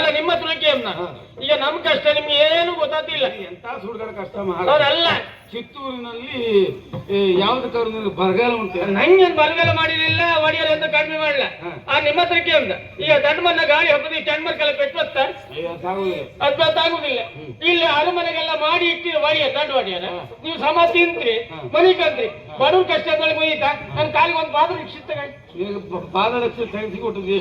ಅಲ್ಲ ನಿಮ್ಮ ತುಳಕೆ ಈಗ ನಮ್ ಕಷ್ಟ ನಿಮ್ಗೆ ಏನು ಗೊತ್ತಾಗ್ತಿಲ್ಲ. ಎಂತ ಸುಡುಗಾಡ ಕಷ್ಟ ಅಲ್ಲ ಚಿತ್ತೂರಿನಲ್ಲಿ ಯಾವ್ದು ಕರು ಬರಗಾಲ ಉಂಟು. ನಂಗೇನ್ ಬರಗಾಲ ಮಾಡಿರಲಿಲ್ಲ, ಒಡೆಯಲ್ಲ ಅಂತ ಕಡಿಮೆ ಮಾಡಲ್ಲ. ಆ ನಿಮ್ಮ ತುಳಕೆ ಈಗ ದಂಡಮನ್ನ ಗಾಳಿ ಹಬ್ಬದ ಚಂಡ್ಮರ್ಕೆಲ್ಲ ಪೆಟ್ಟು ಅದ್ಭುತಾಗುದಿಲ್ಲ. ಇಲ್ಲಿ ಅರಮನೆಗೆಲ್ಲ ಮಾಡಿ ಇಟ್ಟು ಒಡೆಯ ದಂಡ ಒಡೆಯನ ನೀವು ಸಮ ತಿಂತ್ರಿ ಮನಿ ಕಂತ್ರಿ ಬಡವ್ರ ಕಷ್ಟ ಮುಗಿತಾ ನನ್ನ ಕಾಲಿಗೆ ಒಂದು ಪಾದ ರಕ್ಷಿತ ಪಾದರಕ್ಷೆ ತೆಗೆಸಿಕೊಟ್ಟದ್ದು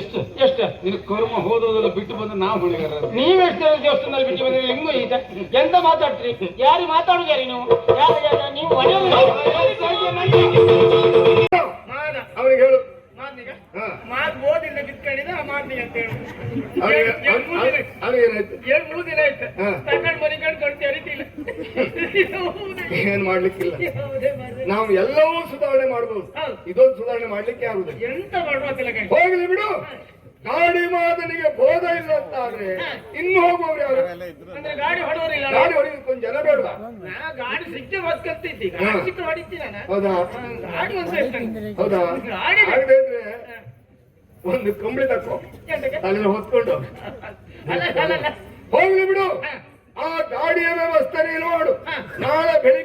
ಎಷ್ಟು ನಿನ್ ಕರ್ಮ ಹೋದೋದೆಲ್ಲ ಬಿಟ್ಟು ಬಂದು ನಾವು ಹೊಣೆಗಾರ. ನೀವೆಷ್ಟು ದೇವಸ್ಥಾನದಲ್ಲಿ ಬಿಟ್ಟು ಬಂದ್ರೆ ನಿಮ್ಗೂ ಈಗ ಎಂತ ಮಾತಾಡ್ತೀರಿ? ಯಾರು ಮಾತಾಡುದಾರಿ ನೀವು? ಯಾರು ನೀವು ಅವ್ರಿಗೆ ಹೇಳು ಮಾತು ಓದಿಲ್ಲ ಬಿತ್ಕೊಂಡಿದ ಆ ಮಾತಿಗೆ ಅಂತ ಹೇಳು. ಅವ್ರಿಗೇನಾಯ್ತು? 3 ದಿನ ಆಯ್ತು ತಗೊಂಡು ಮನಿಕೊಂಡು ಕೊಡ್ತಿ ಅರಿತಿಲ್ಲ. ಏನ್ ಮಾಡ್ಲಿಕ್ಕಿಲ್ಲ. ನಾವು ಎಲ್ಲವೂ ಸುಧಾರಣೆ ಮಾಡಬಹುದು, ಇದೊಂದು ಸುಧಾರಣೆ ಮಾಡ್ಲಿಕ್ಕೆ ಆಗುದಿಲ್ಲ. ಎಂತ ಮಾಡುವಂತಿಲ್ಲ. ಹೋಗ್ಲಿ ಬಿಡು. ಗಾಡಿ ಮಾದನಿಗೆ ಬೋಧ ಇಲ್ಲ ಅಂತ ಆದ್ರೆ ಇನ್ನು ಹೋಗುವವ್ರು ಯಾರು? ಅಂದ್ರೆ ಗಾಡಿ ಹೊಡೋರಿಲ್ಲ. ಗಾಡಿ ಹೊಡಿಲಿಕ್ಕೆ ಒಂದು ಜನ ಬೇಡ. ಗಾಡಿ ಸಿಕ್ಕ ಬಸ್ಕತ್ತಿದ್ದಿ ಗಾಡಿ ಸಿಕ್ಕ ಹೊಡಿತೀನಿ ನಾನು. ಹೌದಾ? ಗಾಡಿ ಒಂದು ಹೌದಾ? ಆಗದೆ ಇದ್ರೆ ಒಂದು ಕಂಬಳಿ ತಕ್ಕೋ ಅಲ್ಲಿ ಹೊತ್ಕೊಂಡು ಹೋಗ್ಲಿ ಬಿಡು. ಆ ಗಾಡಿಯ ವ್ಯವಸ್ಥೆ ನೀನು ಮಾಡು. ನಾಳೆ ಬೆಳಿಗ್ಗೆ